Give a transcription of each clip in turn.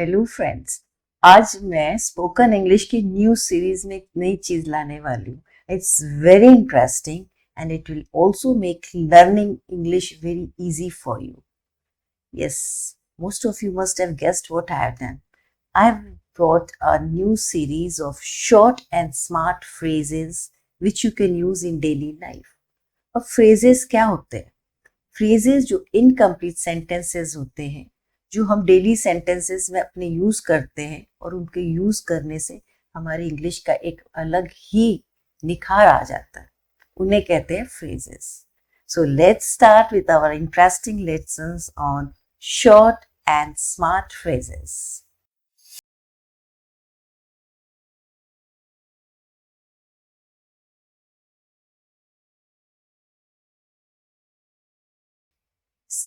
Hello friends. आज मैं spoken English की न्यू सीरीज में एक नई चीज लाने वाली हूँ। It's very interesting and it will also make learning English very easy for you. Yes, most of you must have guessed what I have done. I've brought a new series of short and smart phrases which you can use in daily life. अब phrases क्या होते हैं? Phrases जो incomplete sentences होते हैं, जो हम daily sentences में अपने यूज करते हैं और उनके यूज करने से हमारी इंग्लिश का एक अलग ही निखार आ जाता है, उन्हें कहते हैं phrases. So let's start with our interesting lessons on short and smart phrases.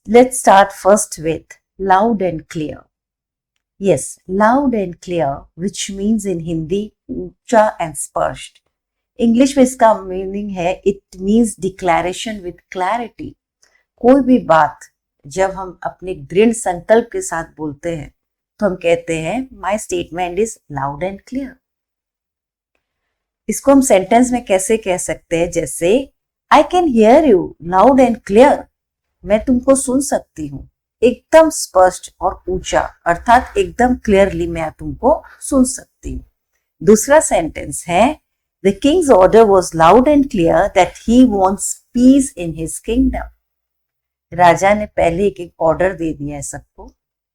Let's start first with loud and clear. Yes, loud and clear, which means in Hindi ऊंचा and स्पष्ट। इंग्लिश में इसका मीनिंग है it means declaration with clarity. कोई भी बात जब हम अपने दृढ़ संकल्प के साथ बोलते हैं तो हम कहते हैं my statement is loud and clear. इसको हम सेंटेंस में कैसे कह सकते हैं, जैसे I can hear you loud and clear, मैं तुमको सुन सकती हूँ एकदम स्पष्ट और ऊंचा, अर्थात एकदम क्लियरली मैं तुमको सुन सकती हूँ। दूसरा सेंटेंस है the king's order was loud and clear that he wants peace in his kingdom. राजा ने पहले एक ऑर्डर दे दिया है सबको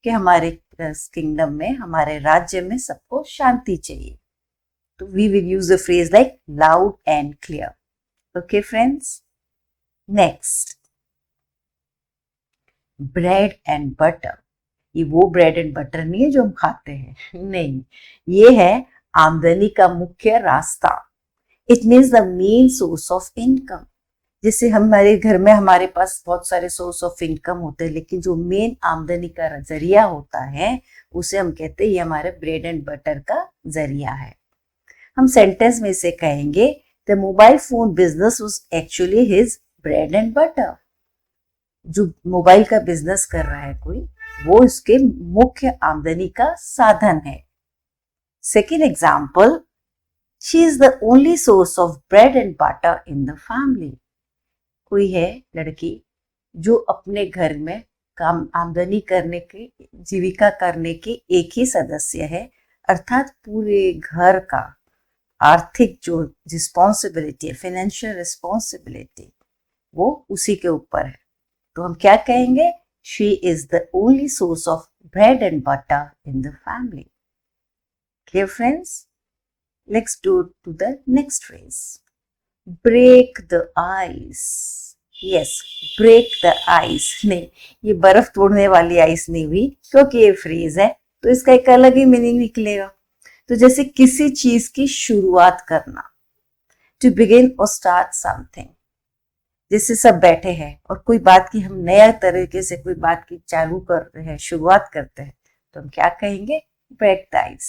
कि हमारे किंगडम में, हमारे राज्य में सबको शांति चाहिए। तो we will use the phrase like loud and clear. Okay friends, next bread and butter. ये वो ब्रेड एंड बटर नहीं है जो हम खाते हैं, नहीं, ये है आमदनी का मुख्य रास्ता। It means the main source of income. जैसे हमारे घर में हमारे पास बहुत सारे सोर्स ऑफ इनकम होते हैं, लेकिन जो मेन आमदनी का जरिया होता है उसे हम कहते हैं ये हमारे ब्रेड एंड बटर का जरिया है। हम सेंटेंस में से कहेंगे the mobile phone business was actually his bread and butter. जो मोबाइल का बिजनेस कर रहा है कोई, वो इसके मुख्य आमदनी का साधन है। Second example, she is the only source of bread and butter in the family. कोई है लड़की जो अपने घर में काम आमदनी करने के, जीविका करने के एक ही सदस्य है, अर्थात पूरे घर का आर्थिक जो रिस्पॉन्सिबिलिटी है, फाइनेंशियल रिस्पॉन्सिबिलिटी, वो उसी के ऊपर है। तो हम क्या कहेंगे, she is the only source of bread and butter in the family. Clear friends, let's do to the next phrase, break the ice. Yes, break the ice नहीं, ये बर्फ तोड़ने वाली आइस नहीं हुई, क्योंकि ये फ्रेज है तो इसका एक अलग ही मीनिंग निकलेगा। तो जैसे किसी चीज की शुरुआत करना, टू बिगिन और स्टार्ट समथिंग। जैसे सब बैठे हैं और कोई बात की हम नया तरीके से कोई बात की चालू करते हैं, शुरुआत करते हैं, तो हम क्या कहेंगे, ब्रेक द आइस।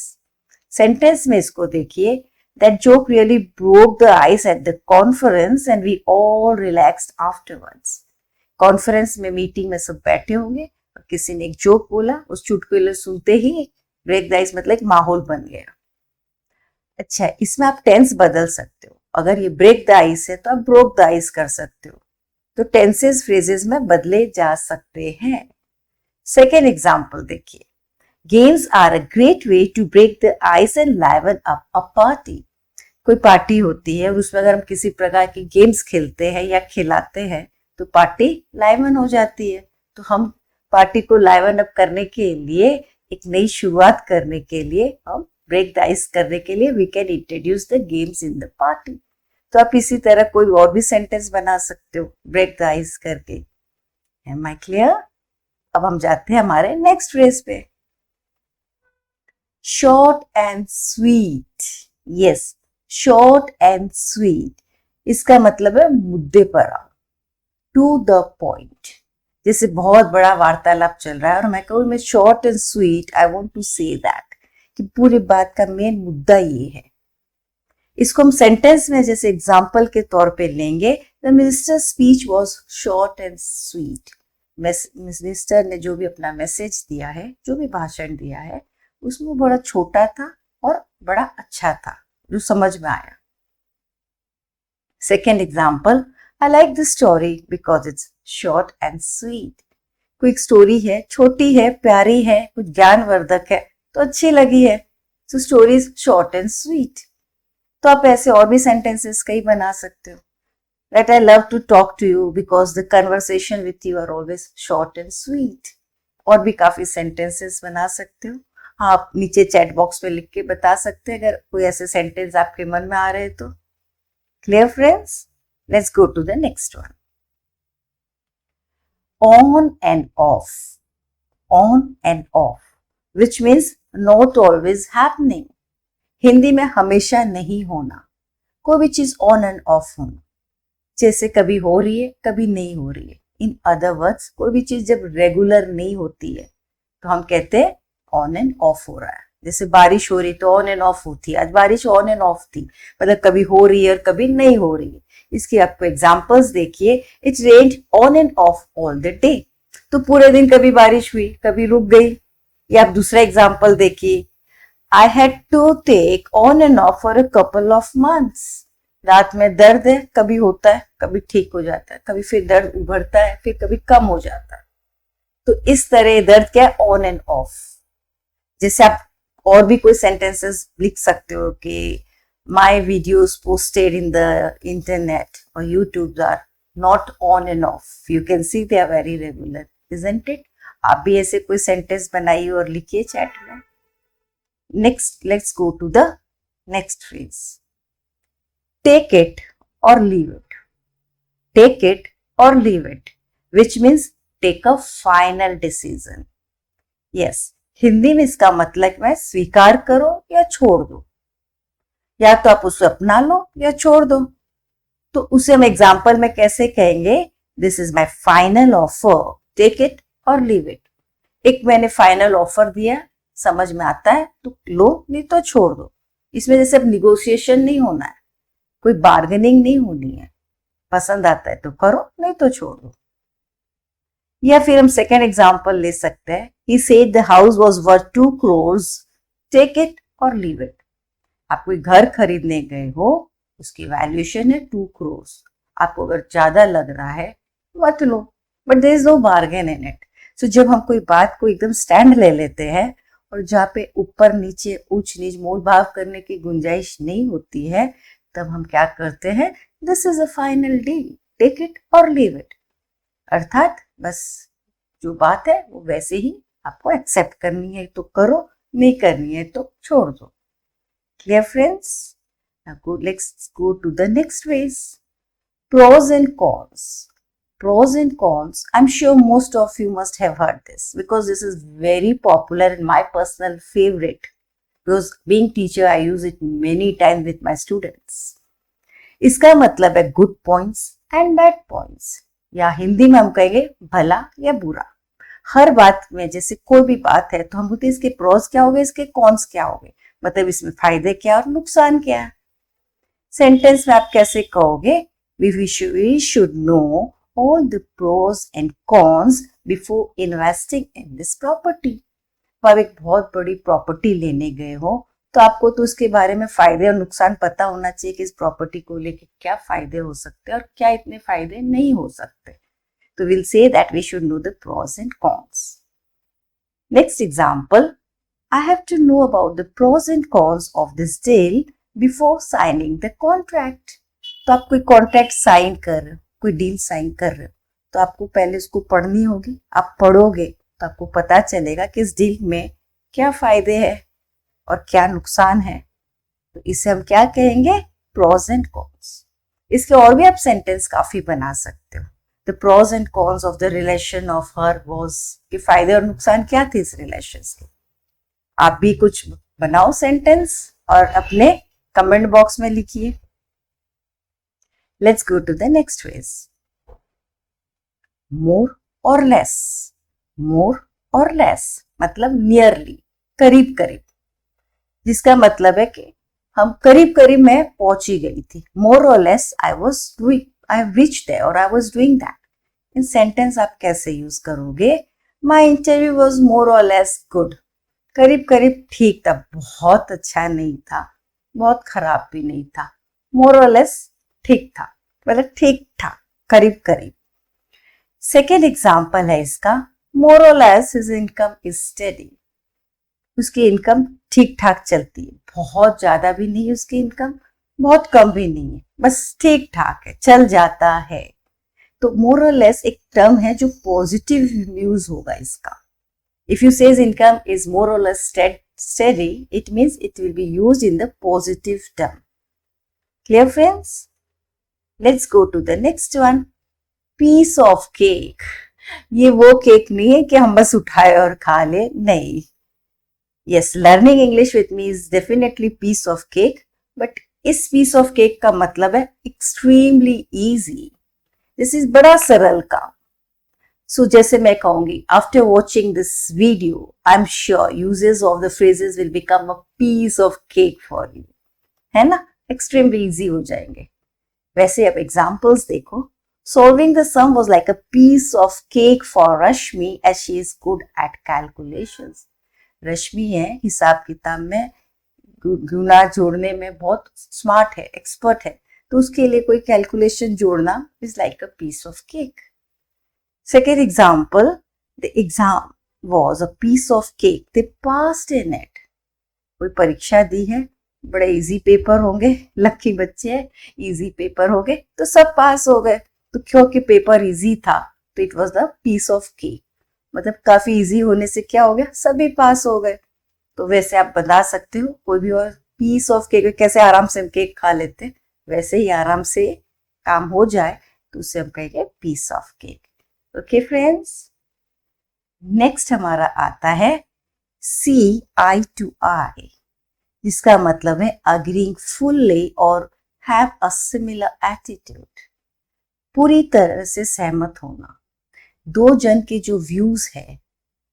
सेंटेंस में इसको देखिए, that joke really broke the ice at the conference and we all relaxed afterwards. Conference में, मीटिंग में सब बैठे होंगे और किसी ने एक जोक बोला, उस चुटकुले सुनते ही ब्रेक द आइस मतलब एक माहौल बन गया। अच्छा, इसमें आप टेंस बदल सकते हो। अगर ये ब्रेक द आइस है तो आप ब्रोक द आइस कर सकते हो। तो टेंसेस फ्रेजेस में बदले जा सकते हैं। सेकेंड एग्जाम्पल देखिए, games are a great way to break the ice and liven up a party. कोई पार्टी होती है और उसमें अगर हम किसी प्रकार की गेम्स खेलते हैं या खिलाते हैं तो पार्टी लाइवन हो जाती है। तो हम पार्टी को लाइवन अप करने के लिए, एक नई शुरुआत करने के लिए, हम ब्रेक द आइस करने के लिए we can introduce the games in the party. तो आप इसी तरह कोई और भी सेंटेंस बना सकते हो ब्रेक द आइस करके। Am I clear? अब हम जाते हैं हमारे नेक्स्ट फ्रेज पे, short and sweet. Yes, short and sweet, इसका मतलब है मुद्दे पर आओ, टू द पॉइंट। जैसे बहुत बड़ा वार्तालाप चल रहा है और मैं कहूँ मैं short and sweet, I want to say that, कि पूरी बात का मेन मुद्दा ये है। इसको हम सेंटेंस में जैसे एग्जाम्पल के तौर पे लेंगे, the minister speech was short and sweet. Minister ने जो भी अपना मैसेज दिया है, जो भी भाषण दिया है, उसमें बड़ा छोटा था और बड़ा अच्छा था, जो समझ में आया. Second example, I like this story because it's short and sweet. कोई एक स्टोरी है, छोटी है, प्यारी है, कुछ ज्ञानवर्धक है, तो अच्छी लगी है. So story is short and sweet. तो आप ऐसे और भी sentences कई बना सकते हो. That I love to talk to you because the conversation with you are always short and sweet. और भी काफी sentences बना सकते हो. आप नीचे चैट बॉक्स में लिख के बता सकते हैं अगर कोई ऐसे सेंटेंस आपके मन में आ रहे हैं तो. Clear, friends? Let's go to the next one. On and off. On and off, which means not always happening. Hindi में हमेशा नहीं होना, कोई भी चीज ऑन एंड ऑफ होना, जैसे कभी हो रही है कभी नहीं हो रही है. इन अदर वर्ड्स, कोई भी चीज जब रेगुलर नहीं होती है तो हम कहते हैं ऑन एंड ऑफ हो रहा है. जैसे बारिश हो रही तो ऑन एंड ऑफ होती है. आज बारिश ऑन एंड ऑफ थी, मतलब कभी हो रही है और कभी नहीं हो रही है. इसकी आपको एग्जांपल्स देखिए. It rained on and of all the day. तो पूरे दिन कभी बारिश हुई कभी रुक गई. या आप दूसरा एग्जांपल देखिए. I had to take on and off for a couple of months. रात में दर्द है, कभी होता है कभी ठीक हो जाता है, कभी फिर दर्द उभरता है, फिर कभी कम हो जाता है. तो इस तरह दर्द क्या है, ऑन एंड ऑफ. जैसे आप और भी कोई सेंटेंसेस लिख सकते हो कि my videos posted in the internet और YouTube are not on and off. You can see they are very regular, isn't it? आप भी ऐसे कोई सेंटेंस बनाइए और लिखिए चैट में. Next, let's go to the next phrase. Take it और लीव इट. टेक इट और leave it, which means take a final decision. Yes, Hindi में इसका मतलब है स्वीकार करो या छोड़ दो. या तो आप उसे अपना लो या छोड़ दो. तो उसे हम एग्जाम्पल में कैसे कहेंगे? This is my final offer, take it और लीव इट. एक मैंने फाइनल ऑफर दिया, समझ में आता है तो लो, नहीं तो छोड़ दो. इसमें जैसे अब निगोशिएशन नहीं होना है, कोई बार्गेनिंग नहीं होनी है. पसंद आता है तो करो, नहीं तो छोड़ दो. या फिर हम सेकेंड एग्जाम्पल ले सकते हैं. He said the house was worth 2 crores. Take it or leave it. आप कोई घर खरीदने गए हो, उसकी वैल्यूएशन है 2 crores. आपको अगर ज्यादा लग रहा है मत लो, but there is no bargain in it. So जब हम कोई बात को एकदम स्टैंड ले लेते हैं और जहाँ पे ऊपर नीचे ऊंच नीच मोल भाव करने की गुंजाइश नहीं होती है, तब हम क्या करते हैं? This is a final deal, take it और लीव इट. अर्थात बस जो बात है वो वैसे ही आपको एक्सेप्ट करनी है तो करो, नहीं करनी है तो छोड़ दो. Clear friends? Let's go to the next phrase. Pros and cons. Pros and cons. I'm sure most of you must have heard this because this is very popular and my personal favorite. Because being teacher, I use it many times with my students. इसका मतलब है good points and bad points. या हिंदी में हम कहेंगे भला या बुरा. हर बात में जैसे कोई भी बात है तो हम बोलते हैं इसके प्रोज क्या हो गए, इसके कॉन्स क्या हो गए, मतलब इसमें फायदे क्या और नुकसान क्या है. सेंटेंस में आप कैसे कहोगे? We should know all the pros and cons before investing in this property. तो आप एक बहुत बड़ी प्रॉपर्टी लेने गए हो तो आपको तो उसके बारे में फायदे और नुकसान पता होना चाहिए कि इस प्रॉपर्टी को लेके क्या फायदे हो सकते हैं और क्या इतने फायदे नहीं हो सकते. तो we'll say that we should know the pros and cons. Next example, I have to know about the pros and cons of this deal before signing the contract. तो आप कोई कॉन्ट्रैक्ट साइन कर रहे हो, कोई डील साइन कर रहे हो, तो आपको पहले उसको पढ़नी होगी. आप पढ़ोगे तो आपको पता चलेगा कि इस डील में क्या फायदे हैं और क्या नुकसान है. तो इसे हम क्या कहेंगे? Pros and cons. इसके और भी आप सेंटेंस काफी बना सकते हो. The pros and cons of the relation of her was, कि फायदे और नुकसान क्या थे इस रिलेशन के. आप भी कुछ बनाओ सेंटेंस और अपने कमेंट बॉक्स में लिखिए. Let's go to the next phrase. More or less. More or less मतलब nearly, करीब करीब, जिसका मतलब है कि हम करीब करीब मैं पहुंची गई थी. More or less I reached there or I was doing that. In sentence आप कैसे यूज करोगे? My interview was more or less good. करीब करीब ठीक था, बहुत अच्छा नहीं था, बहुत खराब भी नहीं था, मोर और लेस ठीक था, मतलब ठीक था, करीब करीब। सेकेंड एग्जाम्पल है इसका, मोर और less his income is steady. उसकी इनकम ठीक ठाक चलती है, बहुत ज्यादा भी नहीं उसकी इनकम, बहुत कम भी नहीं है, बस ठीक ठाक है, चल जाता है। तो मोर और लेस एक टर्म है जो पॉजिटिव यूज होगा इसका। If you says income is more और less steady, it means it will be used in the positive term. Clear friends? Let's go to the next one. Piece of cake. ये वो cake नहीं है कि हम बस उठाए और खा ले, नहीं। Yes, learning English with me is definitely piece of cake, but इस piece of cake का मतलब है extremely easy. This is बड़ा सरल काम। So जैसे मैं कहूंगी, after watching this video, I'm sure uses of the phrases will become a piece of cake for you. है ना? Extremely easy हो जाएंगे। वैसे अब examples देखो। Solving the sum was like a piece of cake for Rashmi as she is good at calculations. रश्मि है हिसाब किताब में, गुना जोड़ने में बहुत स्मार्ट है, एक्सपर्ट है, तो उसके लिए कोई कैलकुलेशन जोड़ना is like a piece of cake. Second example, the exam was a piece of cake. They passed in it. कोई परीक्षा दी है, बड़े इजी पेपर होंगे, लकी बच्चे हैं, इजी पेपर हो गए तो सब पास हो गए। तो क्योंकि पेपर इजी था तो it was the piece of cake, मतलब काफी इजी होने से क्या हो गया, सभी पास हो गए। तो वैसे आप बता सकते हो कोई भी और पीस ऑफ केक, कैसे आराम से हम केक खा लेते हैं, वैसे ही आराम से काम हो जाए तो उससे हम कहेंगे piece of cake. Okay friends, next हमारा आता है see eye to eye, जिसका मतलब है agreeing fully और have a similar attitude, पूरी तरह से सहमत होना। दो जन के जो व्यूज है,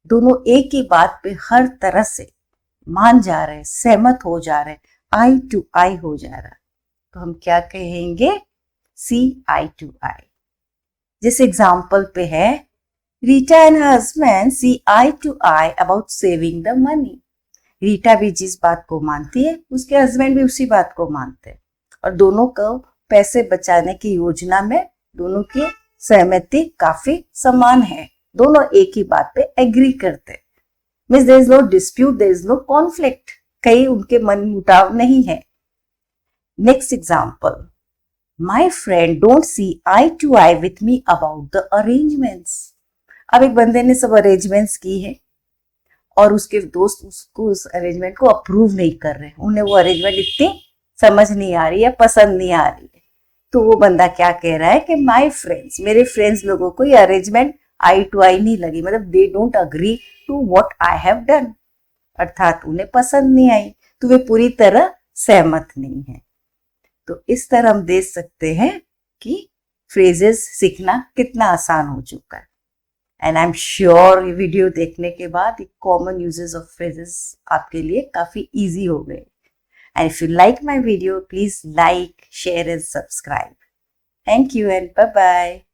दोनों एक ही बात पे हर तरह से मान जा रहे, सहमत हो जा रहे, आई टू आई हो जा रहा, तो हम क्या कहेंगे, see eye to eye। जिस एग्जाम्पल पे है, Rita and husband see eye to eye about saving the money. Rita भी जिस बात को मानती है, उसके हस्बैंड भी उसी बात को मानते हैं, और दोनों को पैसे बचाने की योजना में दोनों की सहमति काफी समान है, दोनों एक ही बात पे एग्री करते। Means there is no dispute, there is no conflict, कहीं उनके मन मुटाव नहीं है। Next example, My friend don't see eye to eye with me about the arrangements. अब एक बंदे ने सब अरेंजमेंट्स की है और उसके दोस्त उसको उस अरेंजमेंट को अप्रूव नहीं कर रहे, उन्हें वो अरेंजमेंट इतनी समझ नहीं आ रही है, पसंद नहीं आ रही है। तो वो बंदा क्या कह रहा है कि माय फ्रेंड्स, मेरे फ्रेंड्स लोगों को ये अरेंजमेंट आई टू आई नहीं लगी, मतलब they don't agree to what I have done, अर्थात उन्हें पसंद नहीं आई, तो वे पूरी तरह सहमत नहीं है। तो इस तरह हम देख सकते हैं कि फ्रेजेस सीखना कितना आसान हो चुका है। एंड आई एम श्योर ये वीडियो देखने के बाद कॉमन यूजेस ऑफ फ्रेजेस आपके लिए काफी इजी हो गए। And if you like my video, please like, share and subscribe. Thank you and bye bye.